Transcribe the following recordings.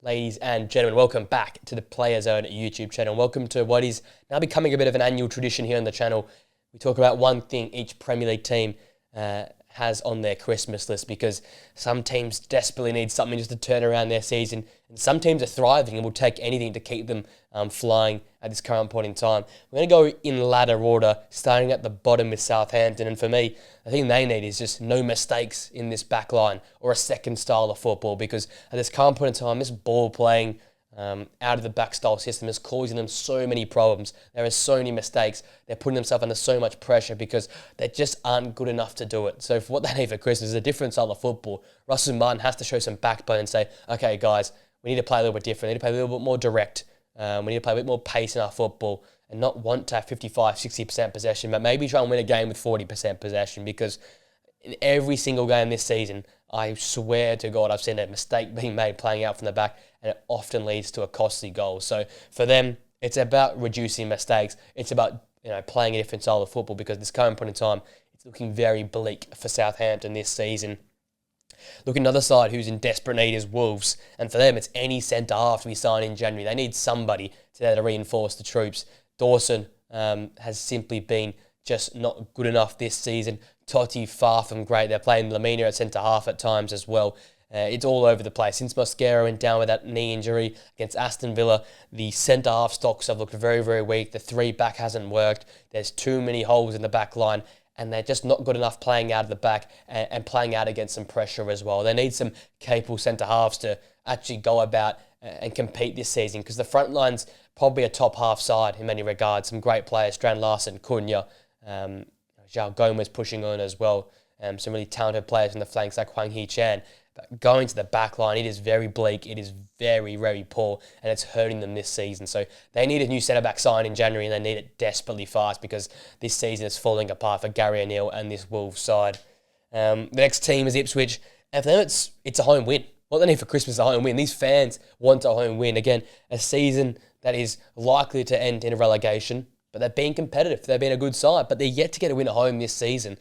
Ladies and gentlemen, welcome back to the Player Zone YouTube channel. Welcome to what is now becoming a bit of an annual tradition here on the channel. We talk about one thing each Premier League team has on their Christmas list, because some teams desperately need something just to turn around their season, and some teams are thriving and will take anything to keep them flying at this current point in time. We're going to go in ladder order, starting at the bottom with Southampton, and for me, the thing they need is just no mistakes in this back line or a second style of football, because at this current point in time, this ball playing out of the back style system is causing them so many problems. There are so many mistakes. They're putting themselves under so much pressure because they just aren't good enough to do it. So for what they need for Christmas is a different style of football. Russell Martin has to show some backbone and say, okay, guys, we need to play a little bit different. We need to play a little bit more direct. We need to play a bit more pace in our football and not want to have 55, 60% possession, but maybe try and win a game with 40% possession, because in every single game this season, I swear to God, I've seen a mistake being made playing out from the back, and it often leads to a costly goal. So for them, it's about reducing mistakes. It's about playing a different style of football, because this current point in time, it's looking very bleak for Southampton this season. Look, another side who's in desperate need is Wolves, and for them, it's any centre half to be signed in January. They need somebody to reinforce the troops. Dawson has simply been just not good enough this season. Totti, far from great. They're playing Lamina at centre-half at times as well. It's all over the place. Since Mosquera went down with that knee injury against Aston Villa, the centre-half stocks have looked very, very weak. The three-back hasn't worked. There's too many holes in the back line, and they're just not good enough playing out of the back and playing out against some pressure as well. They need some capable centre-halves to actually go about and compete this season, because the front line's probably a top-half side in many regards. Some great players, Strand Larsen, Cunha, João Gomez pushing on as well. Some really talented players in the flanks like Hwang Hee-chan. But going to the back line, it is very bleak. It is very, very poor, and it's hurting them this season. So they need a new centre-back sign in January, and they need it desperately fast, because this season is falling apart for Gary O'Neill and this Wolves side. The next team is Ipswich, and for them it's a home win. What they need for Christmas is a home win. These fans want a home win. Again, a season that is likely to end in a relegation, but they're being competitive. They've been a good side, but they're yet to get a win at home this season.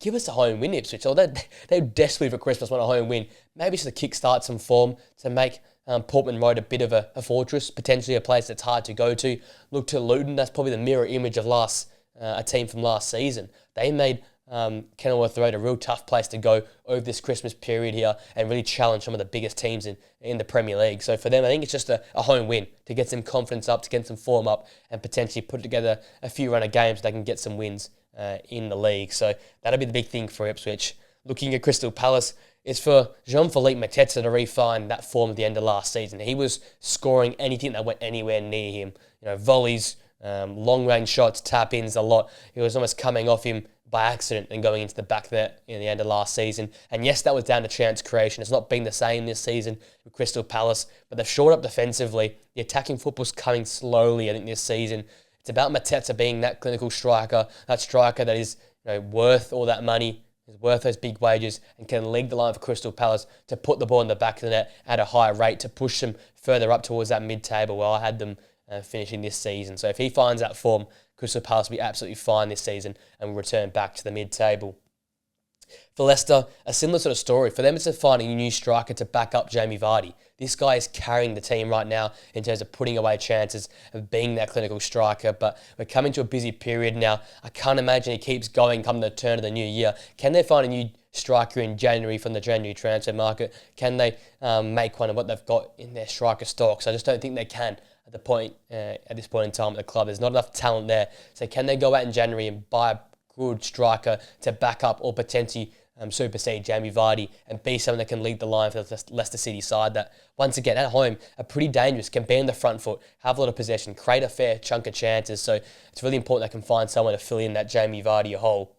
Give us a home win, Ipswich. Or they desperately for Christmas want a home win. Maybe just to kickstart some form, to make Portman Road a bit of a fortress, potentially a place that's hard to go to. Look to Luton. That's probably the mirror image of a team from last season. They made Kenilworth Road a real tough place to go over this Christmas period here, and really challenge some of the biggest teams in the Premier League. So for them, I think it's just a home win to get some confidence up, to get some form up, and potentially put together a few run of games so they can get some wins in the league. So that'll be the big thing for Ipswich. Looking at Crystal Palace, it's for Jean-Philippe Mateta to refine that form at the end of last season. He was scoring anything that went anywhere near him. Volleys, long-range shots, tap-ins a lot. He was almost coming off him by accident and going into the back there in the end of last season. And yes, that was down to chance creation. It's not been the same this season with Crystal Palace, but they've shored up defensively. The attacking football's coming slowly, I think, this season. It's about Mateta being that clinical striker, that is worth all that money, is worth those big wages, and can lead the line for Crystal Palace to put the ball in the back of the net at a higher rate, to push them further up towards that mid-table where I had them finishing this season. So if he finds that form, Crystal Palace will be absolutely fine this season and will return back to the mid-table. For Leicester, a similar sort of story. For them, it's finding a new striker to back up Jamie Vardy. This guy is carrying the team right now in terms of putting away chances, of being that clinical striker, but we're coming to a busy period now. I can't imagine he keeps going come the turn of the new year. Can they find a new striker in January from the January transfer market? Can they make one of what they've got in their striker stocks? I just don't think they can at this point in time at the club. There's not enough talent there. So can they go out in January and buy a good striker to back up or potentially supersede Jamie Vardy and be someone that can lead the line for the Leicester City side that, once again, at home, are pretty dangerous, can be in the front foot, have a lot of possession, create a fair chunk of chances. So it's really important they can find someone to fill in that Jamie Vardy hole.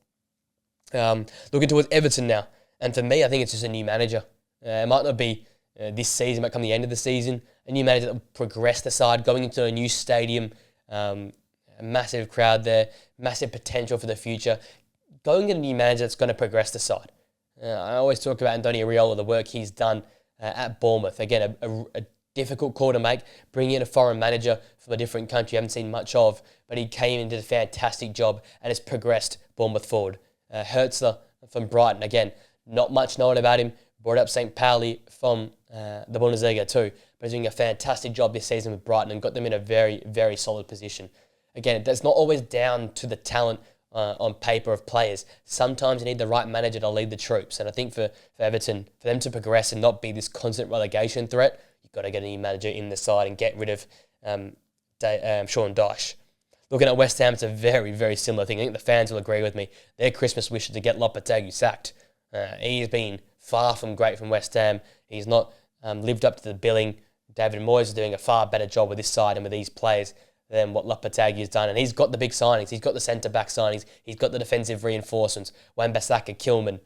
Looking towards Everton now. And for me, I think it's just a new manager. It might not be this season, it might come the end of the season. A new manager that will progress the side, going into a new stadium, a massive crowd there, massive potential for the future. Going to a new manager that's going to progress the side. I always talk about Antonio Riola, the work he's done at Bournemouth. Again, a difficult call to make, bringing in a foreign manager from a different country you haven't seen much of, but he came and did a fantastic job and has progressed Bournemouth forward. Hertzler from Brighton, again, not much known about him, brought up St. Pauli from the Bundesliga too, but he's doing a fantastic job this season with Brighton and got them in a very, very solid position. Again, it's not always down to the talent on paper of players. Sometimes you need the right manager to lead the troops. And I think for Everton, for them to progress and not be this constant relegation threat, you've got to get a new manager in the side and get rid of Sean Dyche. Looking at West Ham, it's a very, very similar thing. I think the fans will agree with me. Their Christmas wish is to get Lopetegui sacked. He's been far from great from West Ham. He's not lived up to the billing. David Moyes is doing a far better job with this side and with these players than what Lopetegui has done. And he's got the big signings. He's got the centre-back signings. He's got the defensive reinforcements. Wan-Bissaka, Kilman,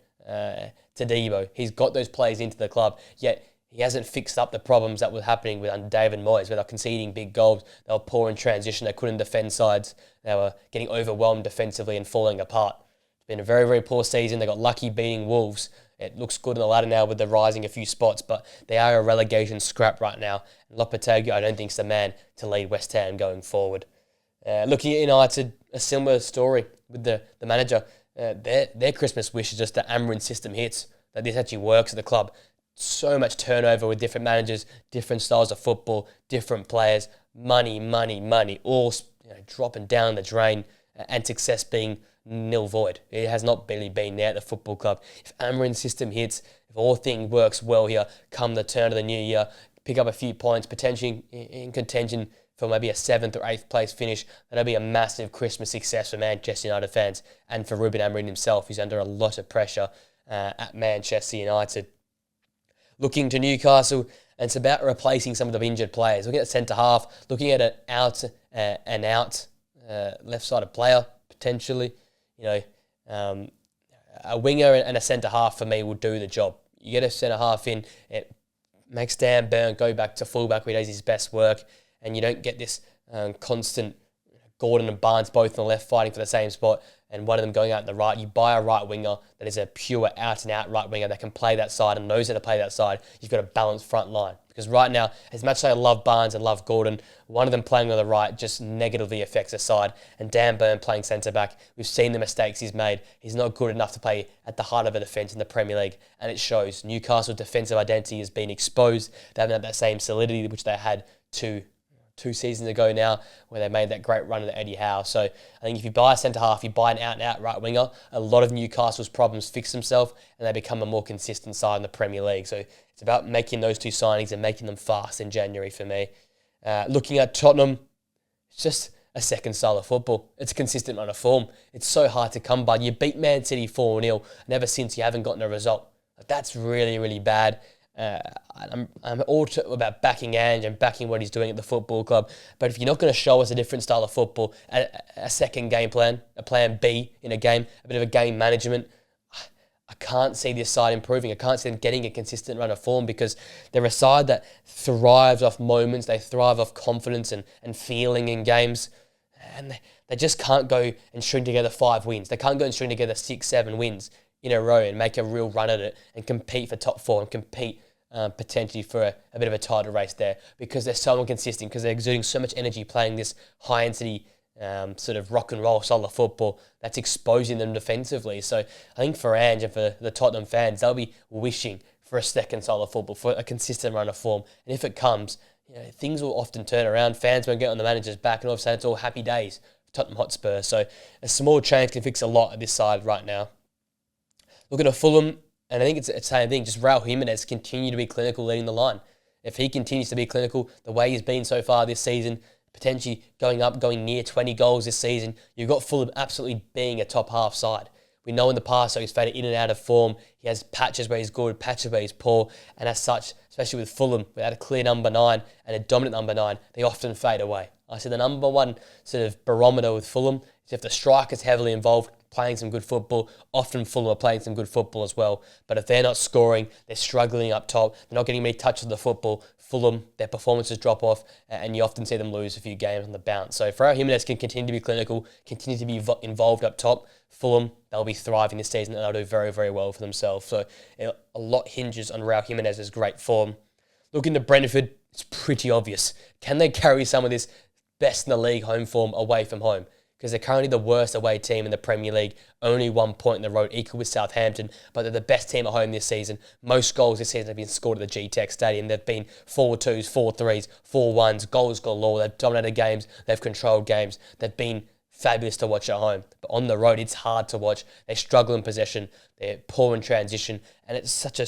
Tadibo. He's got those players into the club. Yet he hasn't fixed up the problems that were happening with under David Moyes, where they're conceding big goals. They were poor in transition. They couldn't defend sides. They were getting overwhelmed defensively and falling apart. It's been a very, very poor season. They got lucky beating Wolves. It looks good on the ladder now with the rising a few spots, but they are a relegation scrap right now. And Lopetegui, I don't think, is the man to lead West Ham going forward. Looking at United, a similar story with the manager. Their Christmas wish is just that Amarin system hits, that this actually works at the club. So much turnover with different managers, different styles of football, different players, money, all dropping down the drain, and success being nil void. It has not really been there at the football club. If Amarin's system hits, if all things works well here, come the turn of the new year, pick up a few points, potentially in contention for maybe a 7th or 8th place finish, that'll be a massive Christmas success for Manchester United fans and for Ruben Amorim himself, who's under a lot of pressure at Manchester United. Looking to Newcastle, and it's about replacing some of the injured players. Looking at centre half, looking at an out left-sided player potentially. A winger and a centre half for me will do the job. You get a centre half in, it makes Dan Burn go back to fullback where he does his best work, and you don't get this constant Gordon and Barnes both on the left fighting for the same spot and one of them going out on the right. You buy a right winger that is a pure out-and-out right winger that can play that side and knows how to play that side. You've got a balanced front line. Because right now, as much as I love Barnes and love Gordon, one of them playing on the right just negatively affects the side. And Dan Burn playing centre-back, we've seen the mistakes he's made. He's not good enough to play at the heart of a defence in the Premier League. And it shows. Newcastle's defensive identity has been exposed. They haven't had that same solidity which they had two seasons ago now, where they made that great run at Eddie Howe. So I think if you buy a centre-half, you buy an out-and-out right winger, a lot of Newcastle's problems fix themselves and they become a more consistent side in the Premier League. So it's about making those two signings and making them fast in January for me. Looking at Tottenham, it's just a second style of football. It's a consistent run of form. It's so hard to come by. You beat Man City 4-0, and ever since you haven't gotten a result. That's really, really bad. I'm all about backing Ange and backing what he's doing at the football club. But if you're not going to show us a different style of football, a second game plan, a plan B in a game, a bit of a game management, I can't see this side improving. I can't see them getting a consistent run of form because they're a side that thrives off moments. They thrive off confidence and feeling in games. And they just can't go and string together 5 wins. They can't go and string together 6, 7 wins in a row and make a real run at it and compete for top 4 and compete potentially for a bit of a title race there because they're so inconsistent, because they're exuding so much energy playing this high-intensity sort of rock and roll style of football that's exposing them defensively. So I think for Ange and for the Tottenham fans, they'll be wishing for a second style of football, for a consistent run of form. And if it comes, things will often turn around. Fans won't get on the manager's back, and all of a sudden it's all happy days for Tottenham Hotspur. So a small change can fix a lot at this side right now. Looking at Fulham, and I think it's the same thing, just Raul Jimenez continue to be clinical leading the line. If he continues to be clinical the way he's been so far this season, potentially going near 20 goals this season, you've got Fulham absolutely being a top half side. We know in the past how he's faded in and out of form. He has patches where he's good, patches where he's poor, and as such, especially with Fulham, without a clear number 9 and a dominant number 9, they often fade away. I say the number one sort of barometer with Fulham is if the striker's heavily involved, playing some good football. Often Fulham are playing some good football as well. But if they're not scoring, they're struggling up top, they're not getting many touches of the football, Fulham, their performances drop off, and you often see them lose a few games on the bounce. So if Raul Jimenez can continue to be clinical, continue to be involved up top, Fulham, they'll be thriving this season and they'll do very, very well for themselves. So a lot hinges on Raul Jimenez's great form. Looking to Brentford, it's pretty obvious. Can they carry some of this best in the league home form away from home? because they're currently the worst away team in the Premier League. Only 1 point in the road, equal with Southampton, but they're the best team at home this season. Most goals this season have been scored at the GTEC Stadium. They've been 4-2s, 4-3s, 4-1s, goals galore. They've dominated games. They've controlled games. They've been fabulous to watch at home. But on the road, it's hard to watch. They struggle in possession. They're poor in transition. And it's such a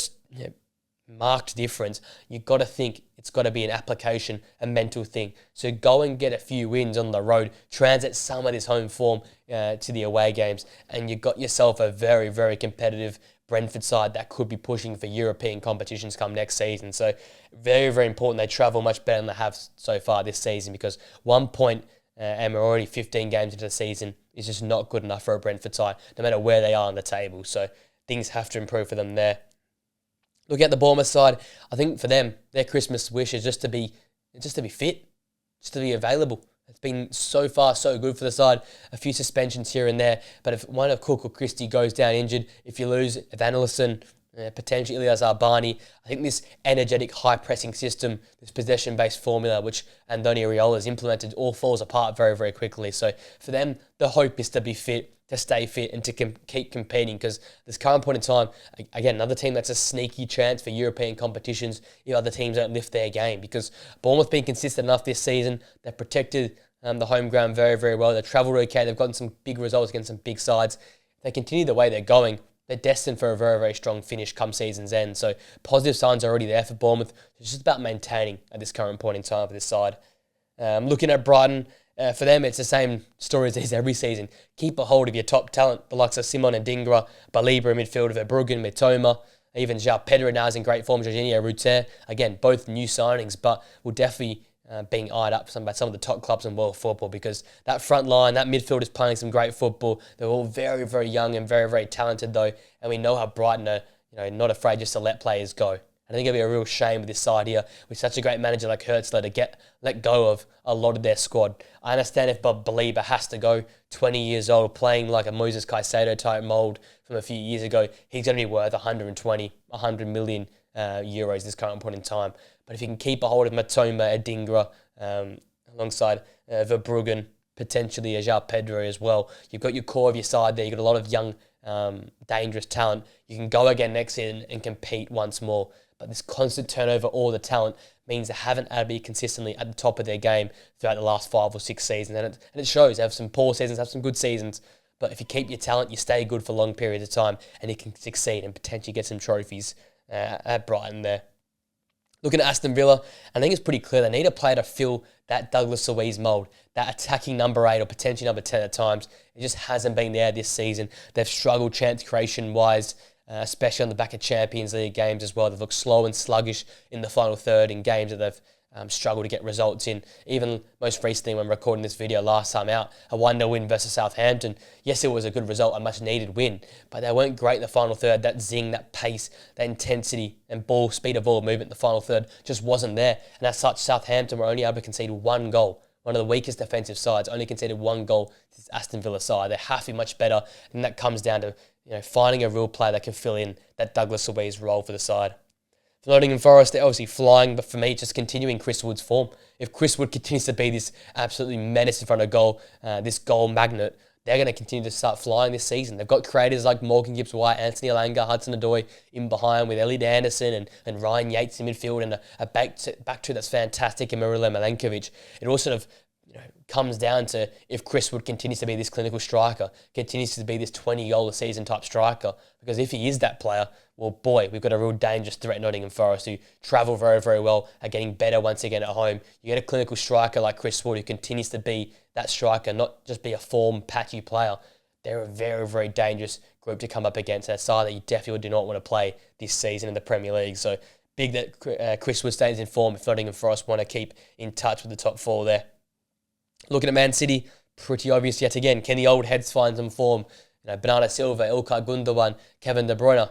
marked difference. You've got to think it's got to be an application, a mental thing. So go and get a few wins on the road, translate some of this home form to the away games, and you've got yourself a very, very competitive Brentford side that could be pushing for European competitions come next season. So very, very important. They travel much better than they have so far this season, because 1 point and we're already 15 games into the season is just not good enough for a Brentford side, no matter where they are on the table. So things have to improve for them there. Looking at the Bournemouth side, I think for them, their Christmas wish is just to be fit, just to be available. It's been so far so good for the side. A few suspensions here and there, but if one of Cook or Christie goes down injured, if you lose Evanilson, potentially Ilyas Arbani, I think this energetic, high-pressing system, this possession-based formula, which Andoni Iraola has implemented, all falls apart very, very quickly. So for them, the hope is to be fit, to stay fit, and to keep competing, because this current point in time, again, another team that's a sneaky chance for European competitions if other teams don't lift their game, because Bournemouth been consistent enough this season. They've protected the home ground very, very well. They've travelled okay. They've gotten some big results against some big sides. If they continue the way they're going, they're destined for a very, very strong finish come season's end. So positive signs are already there for Bournemouth. It's just about maintaining at this current point in time for this side. Looking at Brighton, for them, it's the same story as it is every season. Keep a hold of your top talent, the likes of Simon and Dingra, Baliba in midfield, Verbruggen, Mitoma, even João Pedro now is in great form, Jorginho Ruter. Again, both new signings, but will definitely being eyed up by some of the top clubs in world football, because that front line, that midfield is playing some great football. They're all very, very young and very, very talented though, and we know how Brighton are, not afraid just to let players go. I think it'll be a real shame with this side here, with such a great manager like Hertzler, to let go of a lot of their squad. I understand if Bob Baliba has to go, 20 years old, playing like a Moses Caicedo type mould from a few years ago, he's going to be worth 100 million euros this current point in time. But if you can keep a hold of Matoma, Adingra, alongside Verbruggen, potentially João Pedro as well, you've got your core of your side there. You've got a lot of young, dangerous talent. You can go again next season and compete once more. But this constant turnover, all the talent, means they haven't had to be consistently at the top of their game throughout the last 5 or 6 seasons. And it shows. They have some poor seasons, have some good seasons. But if you keep your talent, you stay good for long periods of time, and you can succeed and potentially get some trophies at Brighton there. Looking at Aston Villa, I think it's pretty clear they need a player to fill that Douglas Luiz mould, that attacking number 8 or potentially number 10 at times. It just hasn't been there this season. They've struggled chance creation-wise, especially on the back of Champions League games as well. They've looked slow and sluggish in the final third in games that they've struggled to get results in. Even most recently, when recording this video last time out, a 1-0 win versus Southampton. Yes, it was a good result, a much-needed win, but they weren't great in the final third. That zing, that pace, that intensity and speed of ball movement in the final third just wasn't there. And as such, Southampton were only able to concede 1 goal. One of the weakest defensive sides, only conceded 1 goal to this Aston Villa side. They have to be much better, and that comes down to finding a real player that can fill in that Douglas Luiz role for the side. For Nottingham Forest, they're obviously flying, but for me, just continuing Chris Wood's form. If Chris Wood continues to be this absolutely menace in front of goal, this goal magnet, they're going to continue to start flying this season. They've got creators like Morgan Gibbs-White, Anthony Elanga, Hudson-Odoi in behind, with Elliot Anderson and Ryan Yates in midfield, and a back two that's fantastic in Mirela Milenkovic. It all sort of comes down to if Chris Wood continues to be this clinical striker, continues to be this 20-goal-a-season type striker. Because if he is that player, well, boy, we've got a real dangerous threat in Nottingham Forest, who travel very, very well, are getting better once again at home. You get a clinical striker like Chris Wood, who continues to be that striker, not just be a form patchy player. They're a very, very dangerous group to come up against, a side that you definitely do not want to play this season in the Premier League. So big that Chris Wood stays in form if Nottingham Forest want to keep in touch with the top 4 there. Looking at Man City, pretty obvious yet again. Can the old heads find some form? Bernardo Silva, Ilkay Gundogan, Kevin De Bruyne,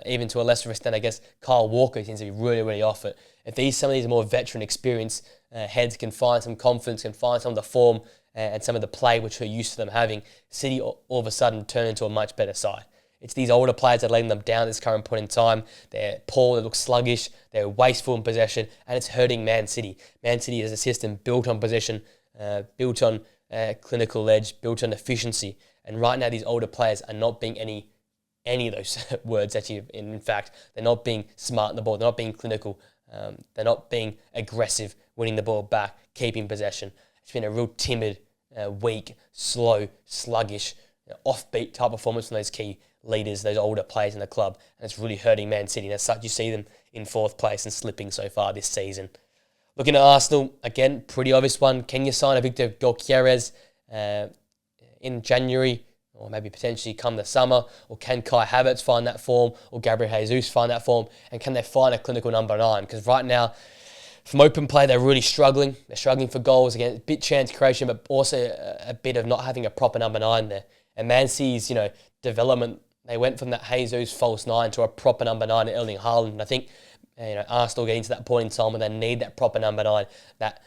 even to a lesser extent, I guess, Kyle Walker seems to be really, really off it. If some of these more veteran experienced heads can find some confidence, can find some of the form and some of the play which we're used to them having, City all of a sudden turn into a much better side. It's these older players that are letting them down at this current point in time. They're poor, they look sluggish, they're wasteful in possession, and it's hurting Man City. Man City is a system built on possession, built on clinical edge, built on efficiency. And right now, these older players are not being any of those words that you. In fact, they're not being smart in the ball. They're not being clinical. They're not being aggressive, winning the ball back, keeping possession. It's been a real timid, weak, slow, sluggish, offbeat type performance from those key leaders, those older players in the club, and it's really hurting Man City. And as such, you see them in 4th place and slipping so far this season. Looking at Arsenal, again, pretty obvious one. Can you sign a Victor Gyokeres in January, or maybe potentially come the summer? Or can Kai Havertz find that form, or Gabriel Jesus find that form? And can they find a clinical number 9? Because right now, from open play, they're really struggling. They're struggling for goals. Again, a bit chance creation, but also a bit of not having a proper number 9 there. And Man City's, development, they went from that Jesus false 9 to a proper number 9 at Erling Haaland. And I think, Arsenal getting to that point in time where they need that proper number 9, that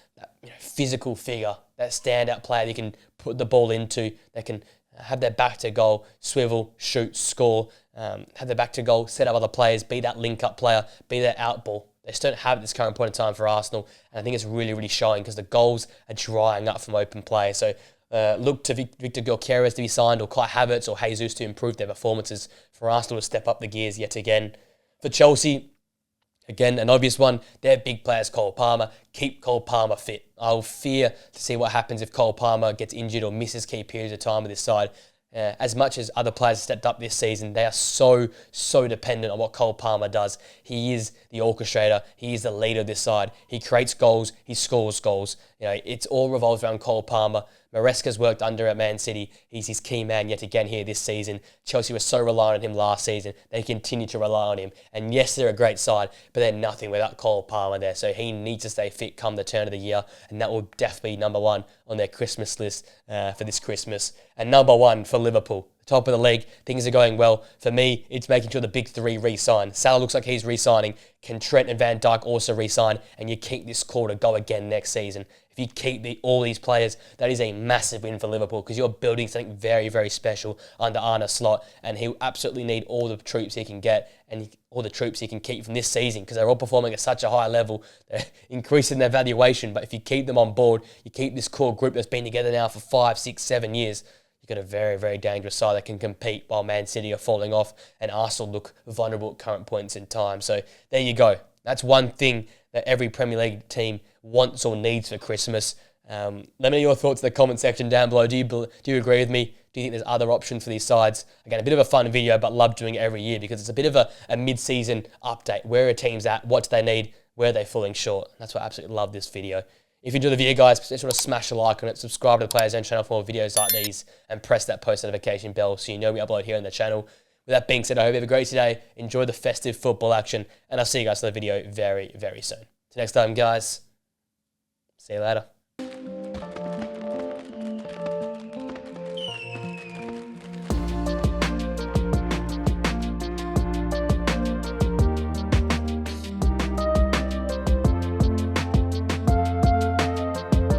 physical figure, that standout player they can put the ball into, they can have their back to goal, swivel, shoot, score, have their back to goal, set up other players, be that link-up player, be that out ball. They just don't have it at this current point in time for Arsenal, and I think it's really, really showing because the goals are drying up from open play. So look to Victor Gyokeres to be signed, or Kai Havertz or Jesus to improve their performances, for Arsenal to step up the gears yet again. For Chelsea, again, an obvious one, their big players, Cole Palmer. Keep Cole Palmer fit. I'll fear to see what happens if Cole Palmer gets injured or misses key periods of time with this side. As much as other players have stepped up this season, they are so dependent on what Cole Palmer does. He is the orchestrator. He is the leader of this side. He creates goals. He scores goals. It's all revolves around Cole Palmer. Maresca's worked under at Man City. He's his key man yet again here this season. Chelsea was so reliant on him last season. They continue to rely on him. And yes, they're a great side, but they're nothing without Cole Palmer there. So he needs to stay fit come the turn of the year. And that will definitely be number 1 on their Christmas list for this Christmas. And number 1 for Liverpool. Top of the league, things are going well. For me, it's making sure the big 3 re-sign. Salah looks like he's re-signing. Can Trent and Van Dijk also re-sign? And you keep this core to go again next season. If you keep all these players, that is a massive win for Liverpool, because you're building something very, very special under Arne Slot, and he'll absolutely need all the troops he can get and all the troops he can keep from this season, because they're all performing at such a high level. They're increasing their valuation, but if you keep them on board, you keep this core group that's been together now for 5, 6, 7 years, you've got a very, very dangerous side that can compete while Man City are falling off and Arsenal look vulnerable at current points in time. So there you go. That's one thing that every Premier League team wants or needs for Christmas. Let me know your thoughts in the comment section down below. Do you agree with me? Do you think there's other options for these sides? Again, a bit of a fun video, but love doing it every year because it's a bit of a mid-season update. Where are teams at? What do they need? Where are they falling short? That's why I absolutely love this video. If you enjoy the video, guys, please sort of smash a like on it, subscribe to the Players Zone channel for more videos like these, and press that post notification bell so you know we upload here on the channel. With that being said, I hope you have a great day. Enjoy the festive football action, and I'll see you guys in the video very, very soon. Till next time, guys. See you later.